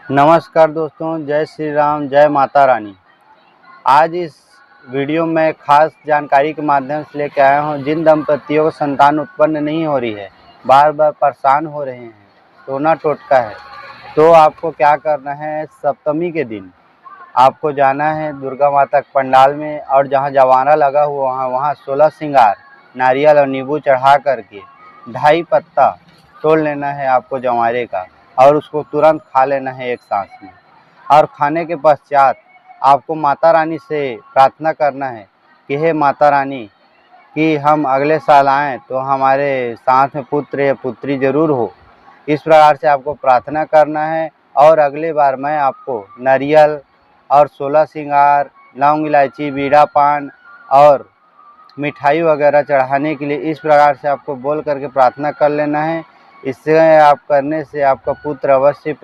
नमस्कार दोस्तों, जय श्री राम, जय माता रानी। आज इस वीडियो में खास जानकारी के माध्यम से लेकर आया हूँ। जिन दंपतियों को संतान उत्पन्न नहीं हो रही है, बार बार परेशान हो रहे हैं, टोना टोटका है, तो आपको क्या करना है। सप्तमी के दिन आपको जाना है दुर्गा माता के पंडाल में, और जहाँ जवारा लगा हुआ वहाँ 16 श्रृंगार नारियल और नींबू चढ़ा करके 2.5 पत्ता तोड़ लेना है आपको जवारे का, और उसको तुरंत खा लेना है एक सांस में। और खाने के पश्चात आपको माता रानी से प्रार्थना करना है कि हे माता रानी, कि हम अगले साल आएँ तो हमारे साथ में पुत्र या पुत्री ज़रूर हो। इस प्रकार से आपको प्रार्थना करना है। और अगली बार मैं आपको नारियल और 16 श्रृंगार, लौंग, इलायची, बीड़ा, पान और मिठाई वगैरह चढ़ाने के लिए इस प्रकार से आपको बोल करके प्रार्थना कर लेना है। इससे आप करने से आपका पुत्र अवश्य प्राप्त